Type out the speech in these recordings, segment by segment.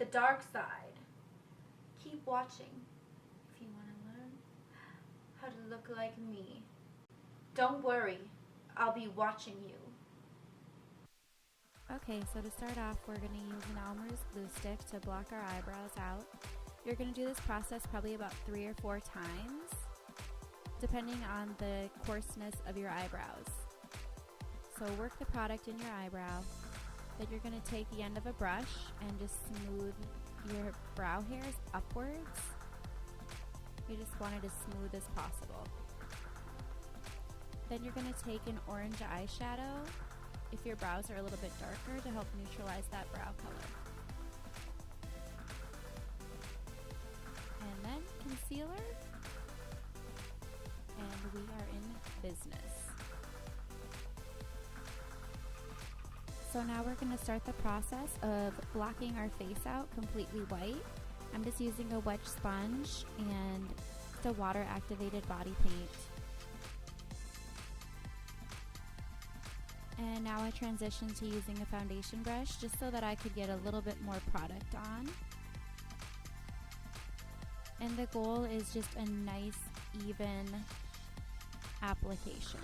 dark side. Keep watching if you want to learn how to look like me. Don't worry, I'll be watching you. Okay, so to start off, we're going to use an Elmer's glue stick to block our eyebrows out. You're going to do this process probably about 3 or 4 times, depending on the coarseness of your eyebrows. So work the product in your eyebrow. Then you're going to take the end of a brush and just smooth your brow hairs upwards. You just want it as smooth as possible. Then you're going to take an orange eyeshadow if your brows are a little bit darker to help neutralize that brow color. And then concealer, and we are in business. So now we're going to start the process of blocking our face out completely white. I'm just using a wet sponge and the water activated body paint. And now I transition to using a foundation brush just so that I could get a little bit more product on. And the goal is just a nice, even application.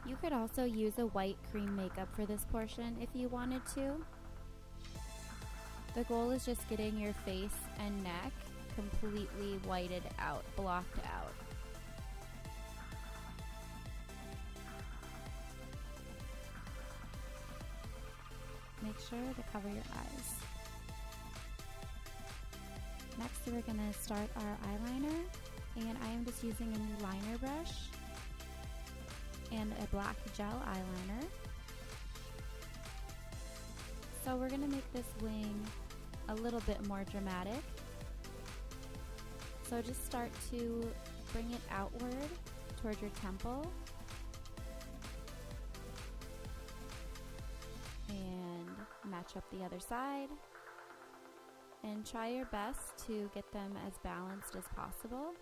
You could also use a white cream makeup for this portion if you wanted to. The goal is just getting your face and neck completely whited out, blocked out. Make sure to cover your eyes. Next, we're going to start our eyeliner, and I am just using a new liner brush and a black gel eyeliner. So we're going to make this wing a little bit more dramatic. So just start to bring it outward toward your temple. And match up the other side. And try your best to get them as balanced as possible.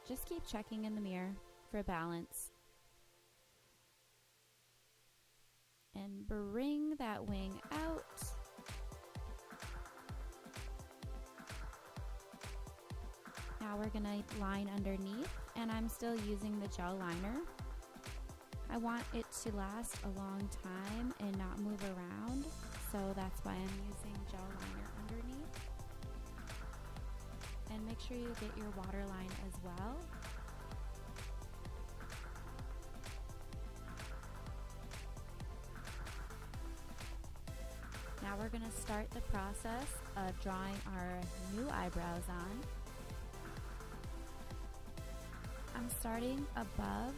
Just keep checking in the mirror for balance. And bring that wing out. Now we're going to line underneath, and I'm still using the gel liner. I want it to last a long time and not move around, so that's why I'm using gel liner underneath. And make sure you get your waterline as well. Now we're going to start the process of drawing our new eyebrows on. I'm starting above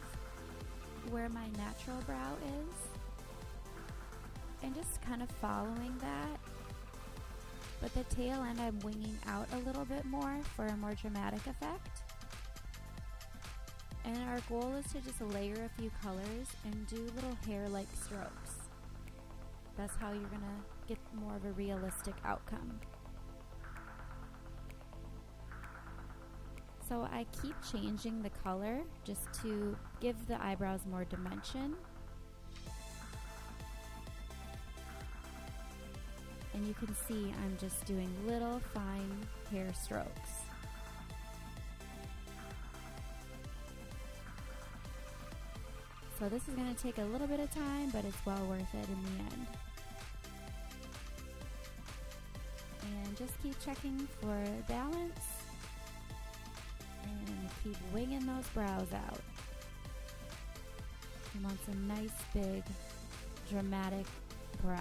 where my natural brow is and just kind of following that. But the tail end I'm winging out a little bit more for a more dramatic effect. And our goal is to just layer a few colors and do little hair-like strokes. That's how you're going to get more of a realistic outcome. So I keep changing the color just to give the eyebrows more dimension. And you can see I'm just doing little fine hair strokes. So this is going to take a little bit of time, but it's well worth it in the end. And just keep checking for balance. And keep winging those brows out. You want some nice, big, dramatic brows.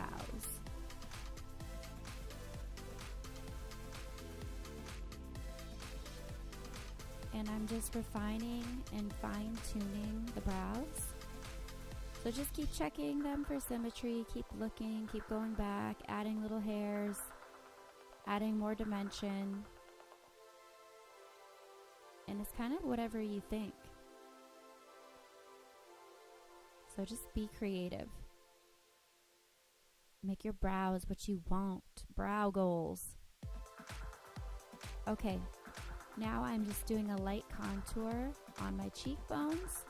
And I'm just refining and fine-tuning the brows. So just keep checking them for symmetry, keep looking, keep going back, adding little hairs, adding more dimension. And it's kind of whatever you think. So just be creative. Make your brows what you want. Brow goals. Okay, now I'm just doing a light contour on my cheekbones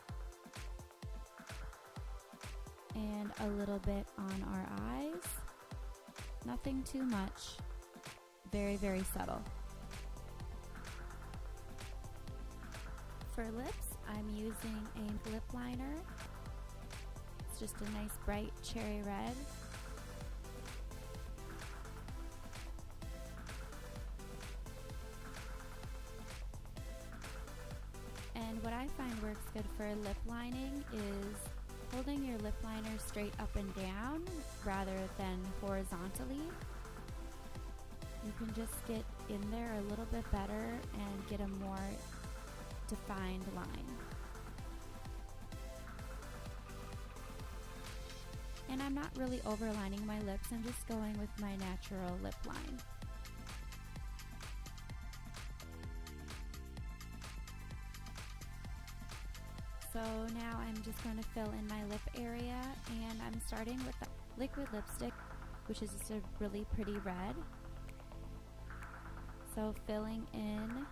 and a little bit on our eyes. Nothing too much. Very, very subtle. For lips, I'm using a lip liner. It's just a nice bright cherry red. And what I find works good for lip lining is holding your lip liner straight up and down rather than horizontally. You can just get in there a little bit better and get a more defined line. And I'm not really overlining my lips, I'm just going with my natural lip line. So now I'm just going to fill in my lip area, and I'm starting with the liquid lipstick, which is just a really pretty red. So filling in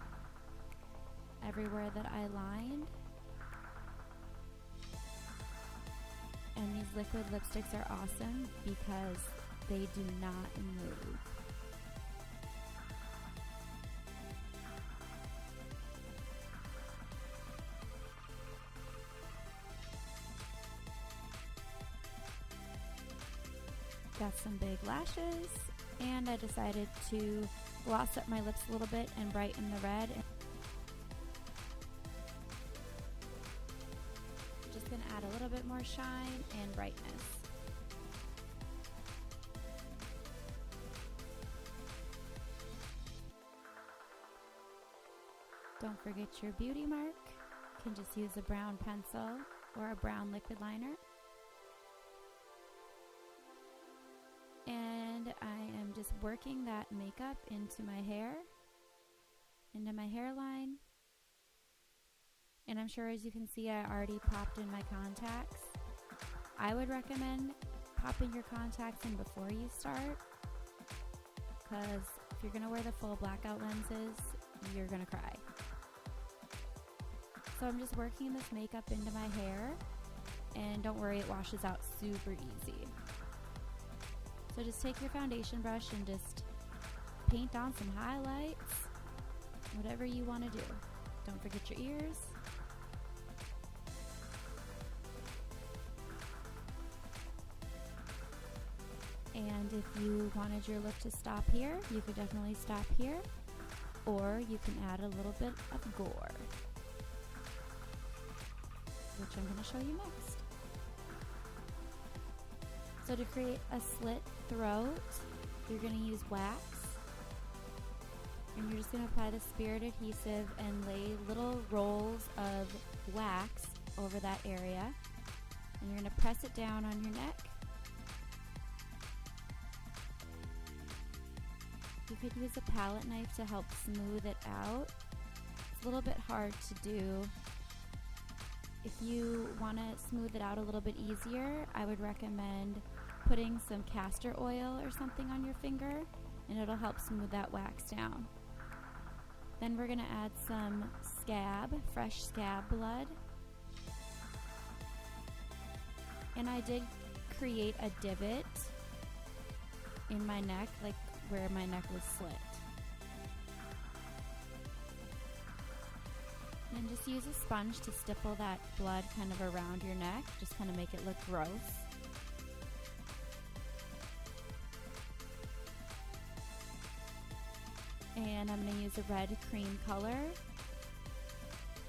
everywhere that I lined. And these liquid lipsticks are awesome because they do not move. Got some big lashes, and I decided to gloss up my lips a little bit and brighten the red. Just going to add a little bit more shine and brightness. Don't forget your beauty mark. You can just use a brown pencil or a brown liquid liner. And I am just working that makeup into my hair, into my hairline. And I'm sure, as you can see, I already popped in my contacts. I would recommend popping your contacts in before you start, because if you're going to wear the full blackout lenses, you're going to cry. So I'm just working this makeup into my hair, and don't worry, it washes out super easy. So just take your foundation brush and just paint on some highlights, whatever you want to do. Don't forget your ears. And if you wanted your look to stop here, you could definitely stop here, or you can add a little bit of gore, which I'm going to show you next. So to create a slit throat, you're going to use wax, and you're just going to apply the Spirit adhesive and lay little rolls of wax over that area, and you're going to press it down on your neck. You could use a palette knife to help smooth it out. It's a little bit hard to do. If you want to smooth it out a little bit easier, I would recommend putting some castor oil or something on your finger, and it'll help smooth that wax down. Then we're going to add some scab, fresh scab blood. And I did create a divot in my neck, like where my neck was slit. And just use a sponge to stipple that blood kind of around your neck, just kind of make it look gross. And I'm going to use a red cream color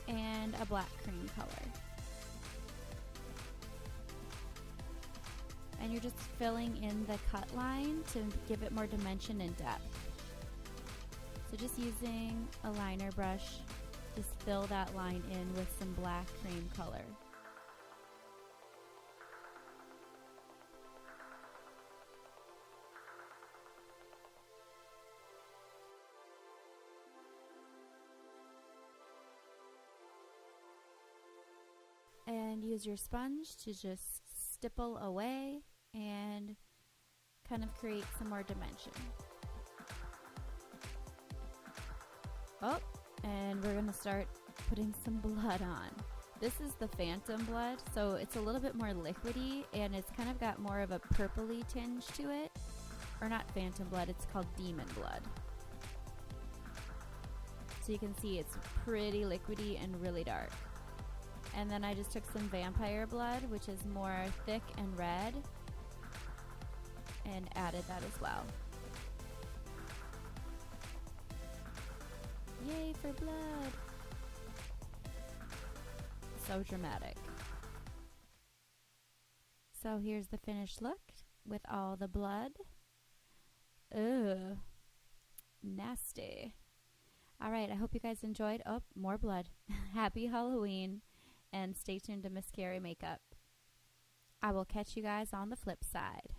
and a black cream color. And you're just filling in the cut line to give it more dimension and depth. So just using a liner brush, just fill that line in with some black cream color. And use your sponge to just stipple away and kind of create some more dimension. Oh, and we're going to start putting some blood on. This is the phantom blood, so it's a little bit more liquidy, and it's kind of got more of a purpley tinge to it. Or not phantom blood, it's called demon blood. So you can see it's pretty liquidy and really dark. And then I just took some vampire blood, which is more thick and red, and added that as well. Yay for blood! So dramatic. So here's the finished look with all the blood. Ugh. Nasty. Alright, I hope you guys enjoyed. Oh, more blood. Happy Halloween. And stay tuned to Miss Carrie Makeup. I will catch you guys on the flip side.